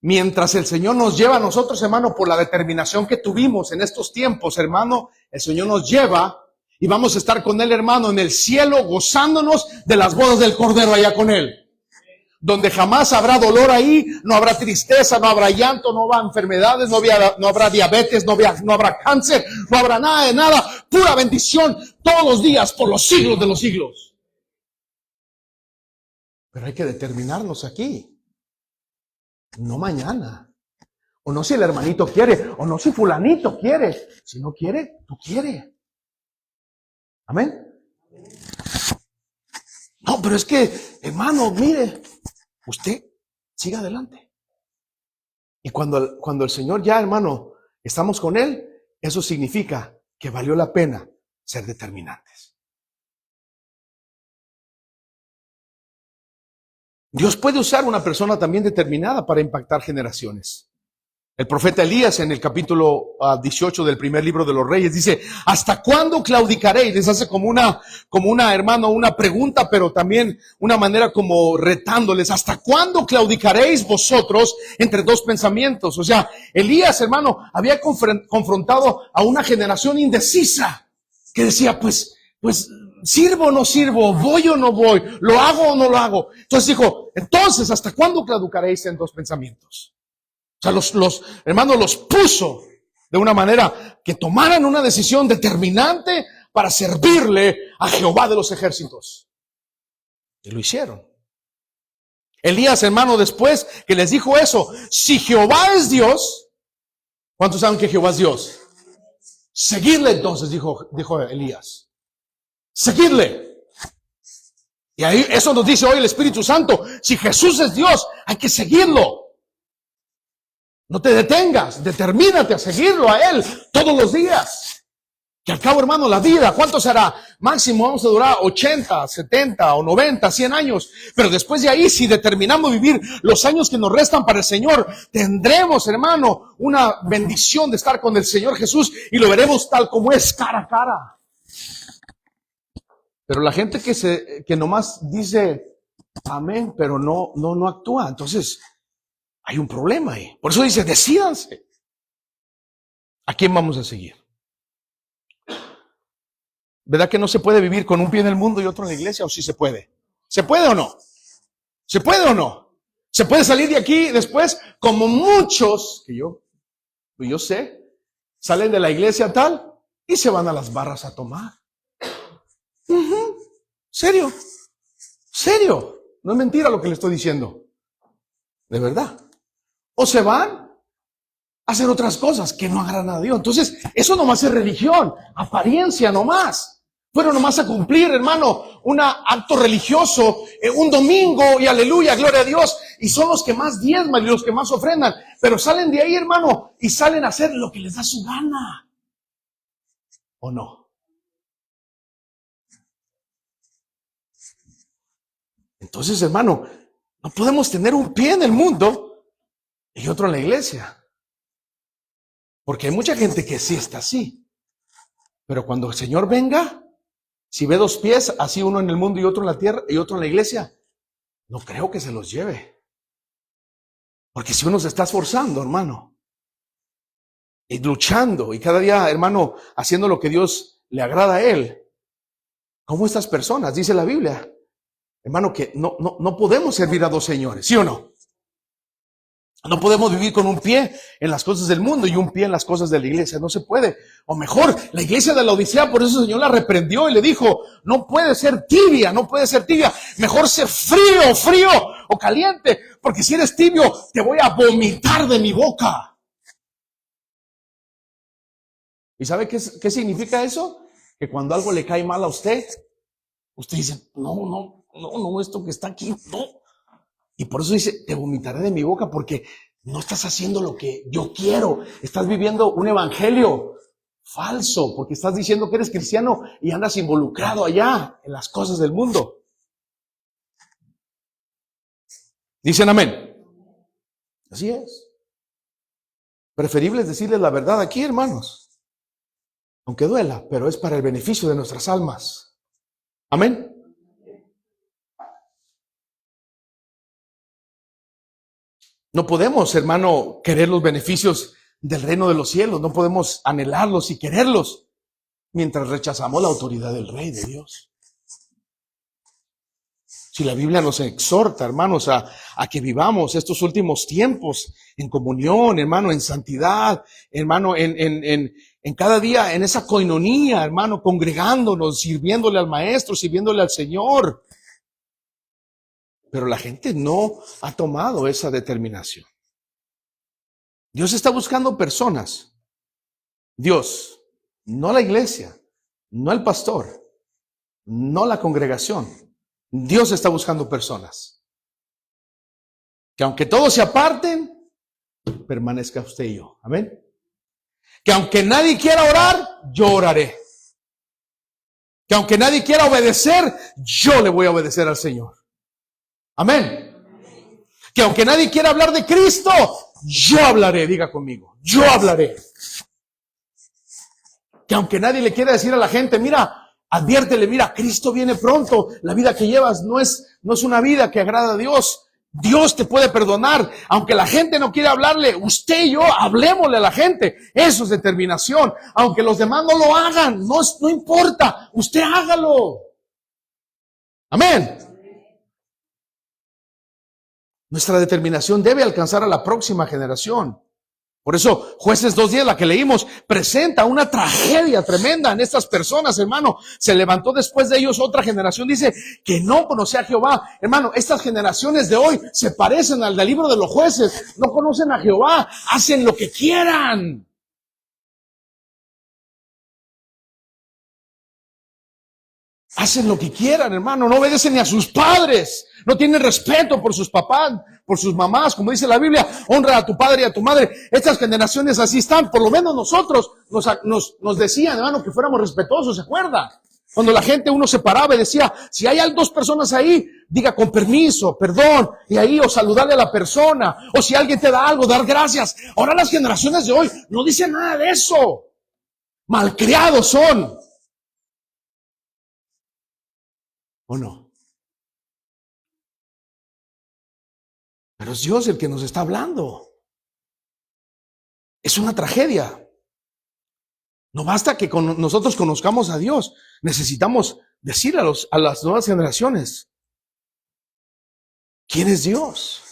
Mientras el Señor nos lleva a nosotros, hermano, por la determinación que tuvimos en estos tiempos, hermano, el Señor nos lleva y vamos a estar con Él, hermano, en el cielo, gozándonos de las bodas del Cordero allá con Él. Donde jamás habrá dolor ahí, no habrá tristeza, no habrá llanto, no habrá enfermedades, no habrá diabetes, no habrá cáncer, no habrá nada de nada. Pura bendición todos los días, por los siglos de los siglos. Pero hay que determinarnos aquí. No mañana. O no si el hermanito quiere, o no si fulanito quiere. Si no quiere, tú quieres. Amén. No, pero es que, hermano, mire, usted siga adelante. Y cuando el Señor ya, hermano, estamos con Él, eso significa que valió la pena ser determinantes. Dios puede usar una persona también determinada para impactar generaciones. El profeta Elías en el capítulo 18 del primer libro de los Reyes dice, ¿hasta cuándo claudicaréis? Les hace como una hermano, una pregunta, pero también una manera como retándoles. ¿Hasta cuándo claudicaréis vosotros entre dos pensamientos? O sea, Elías, hermano, había confrontado a una generación indecisa que decía, pues ¿sirvo o no sirvo? ¿Voy o no voy? ¿Lo hago o no lo hago? Entonces dijo, entonces, ¿hasta cuándo caducaréis en dos pensamientos? O sea, los hermanos los puso de una manera que tomaran una decisión determinante para servirle a Jehová de los ejércitos. Y lo hicieron. Elías, hermano, después que les dijo eso, si Jehová es Dios, ¿cuántos saben que Jehová es Dios? Seguidle entonces, dijo Elías. Seguidle. Y ahí eso nos dice hoy el Espíritu Santo. Si Jesús es Dios, hay que seguirlo. No te detengas, determínate a seguirlo a Él todos los días. Que al cabo, hermano, la vida, ¿cuánto será? Máximo vamos a durar 80, 70 o 90, 100 años. Pero después de ahí, si determinamos vivir los años que nos restan para el Señor, tendremos, hermano, una bendición de estar con el Señor Jesús y lo veremos tal como es, cara a cara. Pero la gente que nomás dice amén, pero no actúa, entonces hay un problema ahí. Por eso dice, decídanse. ¿A quién vamos a seguir? ¿Verdad que no se puede vivir con un pie en el mundo y otro en la iglesia? ¿O sí se puede? ¿Se puede o no? ¿Se puede o no? ¿Se puede salir de aquí después? Como muchos, que yo sé, salen de la iglesia tal y se van a las barras a tomar. ¿Serio? ¿Serio? No es mentira lo que le estoy diciendo. De verdad. O se van a hacer otras cosas que no agradan a Dios. Entonces, eso nomás es religión, apariencia nomás. Fueron nomás a cumplir, hermano, un acto religioso, un domingo, y aleluya, gloria a Dios, y son los que más diezman y los que más ofrendan, pero salen de ahí, hermano, y salen a hacer lo que les da su gana. ¿O no? Entonces, hermano, no podemos tener un pie en el mundo y otro en la iglesia. Porque hay mucha gente que sí está así. Pero cuando el Señor venga, si ve dos pies, así uno en el mundo y otro en la tierra y otro en la iglesia, no creo que se los lleve. Porque si uno se está esforzando, hermano, y luchando, y cada día, hermano, haciendo lo que Dios le agrada a él, como estas personas, dice la Biblia, hermano, que no podemos servir a dos señores, ¿sí o no? No podemos vivir con un pie en las cosas del mundo y un pie en las cosas de la iglesia. No se puede. O mejor, la iglesia de la Odisea, por eso el Señor la reprendió y le dijo, no puede ser tibia, no puede ser tibia. Mejor ser frío o caliente. Porque si eres tibio, te voy a vomitar de mi boca. ¿Y sabe qué significa eso? Que cuando algo le cae mal a usted dice, no, esto que está aquí, no. Y por eso dice, te vomitaré de mi boca porque no estás haciendo lo que yo quiero. Estás viviendo un evangelio falso porque estás diciendo que eres cristiano y andas involucrado allá en las cosas del mundo. ¿Dicen amén? Así es. Preferible es decirles la verdad aquí, hermanos. Aunque duela, pero es para el beneficio de nuestras almas. Amén. No podemos, hermano, querer los beneficios del reino de los cielos. No podemos anhelarlos y quererlos mientras rechazamos la autoridad del Rey de Dios. Si la Biblia nos exhorta, hermanos, a que vivamos estos últimos tiempos en comunión, hermano, en santidad, hermano, en cada día, en esa coinonía, hermano, congregándonos, sirviéndole al Maestro, sirviéndole al Señor. Pero la gente no ha tomado esa determinación. Dios está buscando personas. Dios, no la iglesia, no el pastor, no la congregación. Dios está buscando personas. Que aunque todos se aparten, permanezca usted y yo. Amén. Que aunque nadie quiera orar, yo oraré. Que aunque nadie quiera obedecer, yo le voy a obedecer al Señor. Amén. Que aunque nadie quiera hablar de Cristo, yo hablaré, diga conmigo, yo hablaré. Que aunque nadie le quiera decir a la gente, mira, adviértele, mira, Cristo viene pronto, la vida que llevas no es una vida que agrada a Dios. Dios te puede perdonar, aunque la gente no quiera hablarle, usted y yo hablémosle a la gente, eso es determinación. Aunque los demás no lo hagan, no importa, usted hágalo. Amén. Nuestra determinación debe alcanzar a la próxima generación. Por eso, Jueces 2:10, la que leímos, presenta una tragedia tremenda en estas personas, hermano. Se levantó después de ellos otra generación, dice, que no conocía a Jehová. Hermano, estas generaciones de hoy se parecen al del libro de los Jueces. No conocen a Jehová, hacen lo que quieran. Hacen lo que quieran, hermano. No obedecen ni a sus padres. No tienen respeto por sus papás, por sus mamás. Como dice la Biblia, honra a tu padre y a tu madre. Estas generaciones así están. Por lo menos nosotros nos decían, hermano, que fuéramos respetuosos. ¿Se acuerda? Cuando la gente, uno se paraba y decía, si hay dos personas ahí, diga con permiso, perdón, y ahí o saludarle a la persona. O si alguien te da algo, dar gracias. Ahora las generaciones de hoy no dicen nada de eso. Malcriados son. ¿O no? Pero es Dios el que nos está hablando. Es una tragedia. No basta que nosotros conozcamos a Dios. Necesitamos decir a las nuevas generaciones, ¿quién es Dios?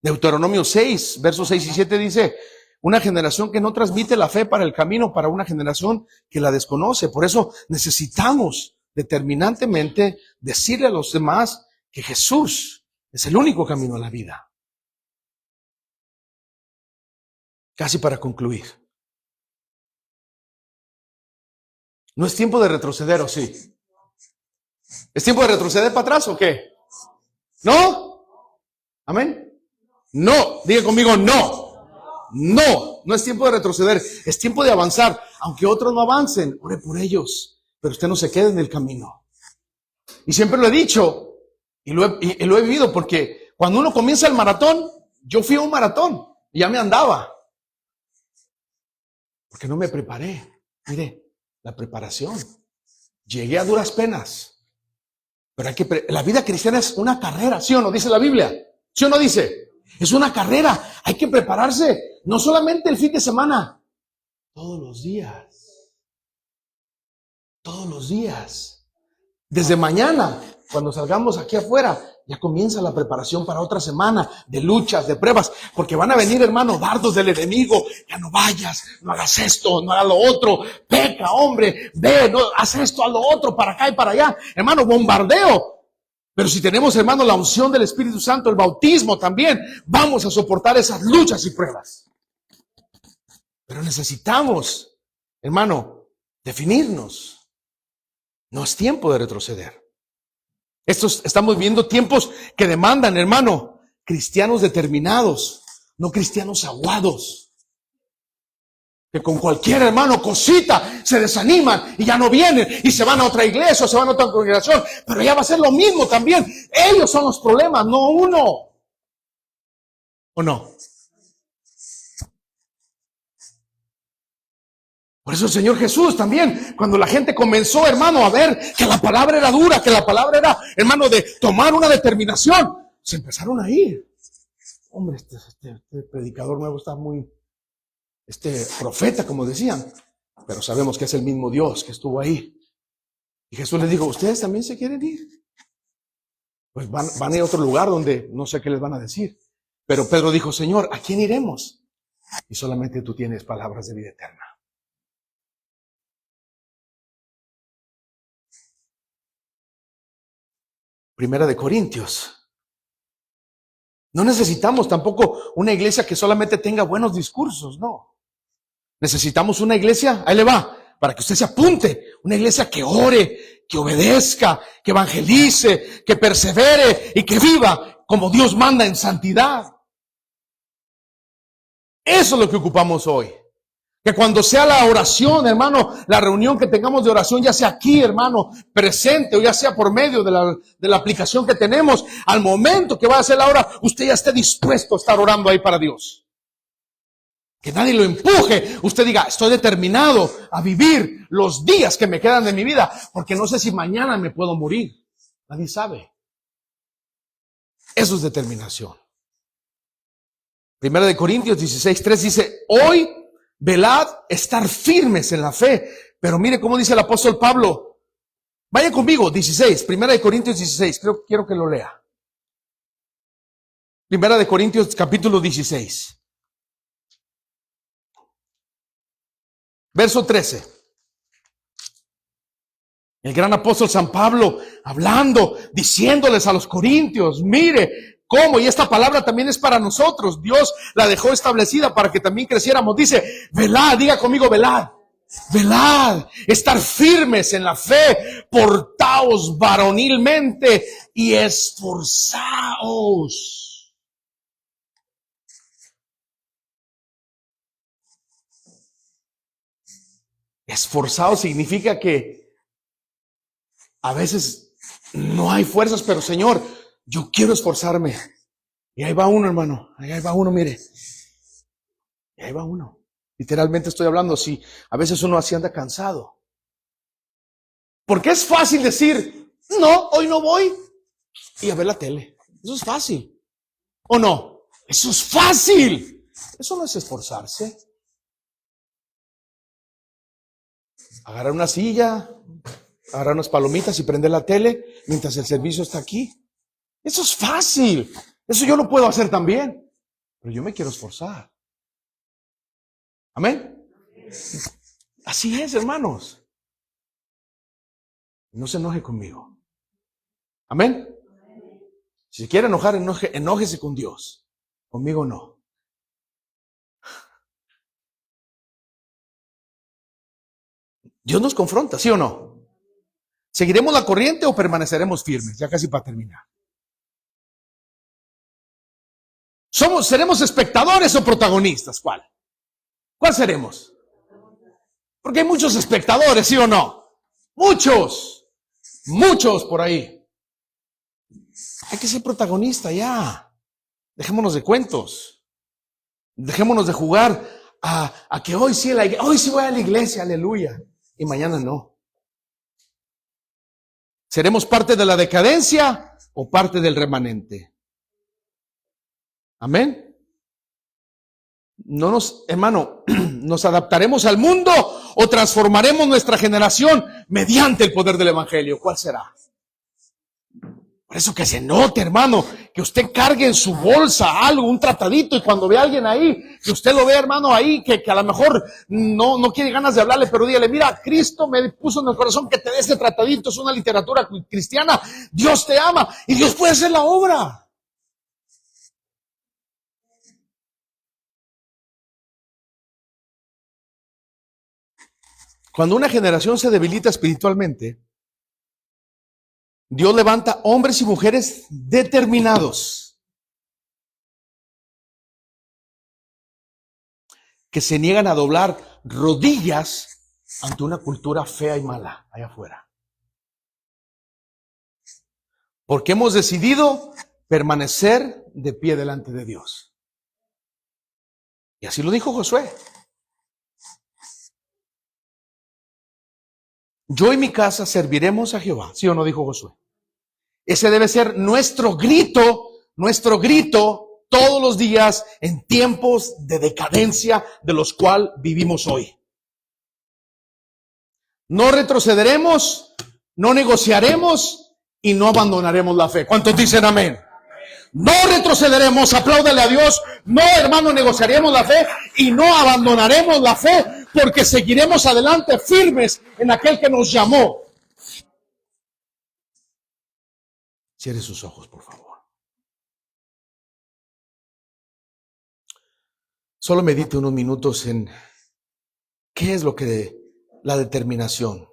Deuteronomio 6, versos 6 y 7 dice, una generación que no transmite la fe para el camino, para una generación que la desconoce. Por eso necesitamos determinantemente decirle a los demás que Jesús es el único camino a la vida. Casi para concluir. ¿No es tiempo de retroceder o sí? ¿Es tiempo de retroceder para atrás o qué? ¿No? ¿Amén? No, diga conmigo no. No es tiempo de retroceder, es tiempo de avanzar. Aunque otros no avancen, ore por ellos, pero usted no se quede en el camino. Y siempre lo he dicho, y lo he vivido, porque cuando uno comienza el maratón, yo fui a un maratón, y ya me andaba. Porque no me preparé. Mire, la preparación. Llegué a duras penas. Pero la vida cristiana es una carrera, ¿sí o no? Dice la Biblia. ¿Sí o no dice? Es una carrera, hay que prepararse, no solamente el fin de semana, todos los días. Todos los días. Desde mañana, cuando salgamos aquí afuera, ya comienza la preparación para otra semana de luchas, de pruebas, porque van a venir, hermano, dardos del enemigo. Ya no vayas, no hagas esto, no hagas lo otro, peca, hombre, ve, no, haz esto, haz lo otro, para acá y para allá. Hermano, bombardeo. Pero si tenemos, hermano, la unción del Espíritu Santo, el bautismo también, vamos a soportar esas luchas y pruebas. Pero necesitamos, hermano, definirnos. No es tiempo de retroceder. Estamos viviendo tiempos que demandan, hermano, cristianos determinados, no cristianos aguados. Que con cualquier, hermano, cosita se desaniman y ya no vienen y se van a otra iglesia o se van a otra congregación. Pero ya va a ser lo mismo también. Ellos son los problemas, no uno. ¿O no? Por eso el Señor Jesús también, cuando la gente comenzó, hermano, a ver que la palabra era dura, que la palabra era, hermano, de tomar una determinación, se empezaron a ir. Hombre, este predicador nuevo está muy... profeta, como decían, pero sabemos que es el mismo Dios que estuvo ahí. Y Jesús les dijo, ¿ustedes también se quieren ir? Pues van a ir a otro lugar donde no sé qué les van a decir. Pero Pedro dijo, Señor, ¿a quién iremos? Y solamente tú tienes palabras de vida eterna. Primera de Corintios. No necesitamos tampoco una iglesia que solamente tenga buenos discursos, no. Necesitamos una iglesia, ahí le va, para que usted se apunte, una iglesia que ore, que obedezca, que evangelice, que persevere y que viva como Dios manda en santidad. Eso es lo que ocupamos hoy. Que cuando sea la oración, hermano, la reunión que tengamos de oración, ya sea aquí, hermano, presente, o ya sea por medio de la aplicación que tenemos, al momento que va a hacer la hora, usted ya esté dispuesto a estar orando ahí para Dios. Que nadie lo empuje. Usted diga, estoy determinado a vivir los días que me quedan de mi vida, porque no sé si mañana me puedo morir. Nadie sabe. Eso es determinación. Primera de Corintios 16:3 dice, hoy velad, estar firmes en la fe. Pero mire cómo dice el apóstol Pablo, Vaya conmigo, 16, Primera de Corintios 16, quiero que lo lea. Primera de Corintios capítulo 16. Verso 13. El gran apóstol San Pablo hablando, diciéndoles a los corintios, mire cómo, y esta palabra también es para nosotros, Dios la dejó establecida para que también creciéramos. Dice, velad, diga conmigo, velad. Velad, estar firmes en la fe, portaos varonilmente y esforzaos. Esforzado significa que a veces no hay fuerzas, pero Señor, yo quiero esforzarme. Y ahí va uno, hermano. Ahí va uno, mire. Y ahí va uno. Literalmente estoy hablando así. A veces uno así anda cansado. Porque es fácil decir, no, hoy no voy. Y a ver la tele. Eso es fácil. ¿O no? Eso es fácil. Eso no es esforzarse. Agarrar una silla, agarrar unas palomitas y prender la tele mientras el servicio está aquí. Eso es fácil. Eso yo lo puedo hacer también. Pero yo me quiero esforzar. Amén. Así es, hermanos. No se enoje conmigo. Amén. Si se quiere enojar, enójese con Dios. Conmigo no. Dios nos confronta, ¿sí o no? ¿Seguiremos la corriente o permaneceremos firmes? Ya casi para terminar. ¿Seremos espectadores o protagonistas? ¿Cuál? ¿Cuál seremos? Porque hay muchos espectadores, ¿sí o no? Muchos por ahí. Hay que ser protagonista ya. Dejémonos de cuentos. Dejémonos de jugar a que hoy sí voy a la iglesia, aleluya. Y mañana no. ¿Seremos parte de la decadencia o parte del remanente? Amén. Hermano, ¿nos adaptaremos al mundo o transformaremos nuestra generación mediante el poder del evangelio? ¿Cuál será? Por eso que se note, hermano, que usted cargue en su bolsa algo, un tratadito, y cuando ve a alguien ahí, que usted lo ve, hermano, ahí, que a lo mejor no quiere ganas de hablarle, pero dígale, mira, Cristo me puso en el corazón que te dé este tratadito, es una literatura cristiana, Dios te ama, y Dios puede hacer la obra. Cuando una generación se debilita espiritualmente, Dios levanta hombres y mujeres determinados que se niegan a doblar rodillas ante una cultura fea y mala allá afuera. Porque hemos decidido permanecer de pie delante de Dios. Y así lo dijo Josué. Yo y mi casa serviremos a Jehová. ¿Sí o no dijo Josué? Ese debe ser nuestro grito todos los días en tiempos de decadencia de los cuales vivimos hoy. No retrocederemos, no negociaremos y no abandonaremos la fe. ¿Cuántos dicen amén? No retrocederemos, apláudale a Dios. No, hermano, negociaremos la fe y no abandonaremos la fe, porque seguiremos adelante firmes en aquel que nos llamó. Cierre sus ojos, por favor. Solo medite unos minutos en qué es lo que la determinación.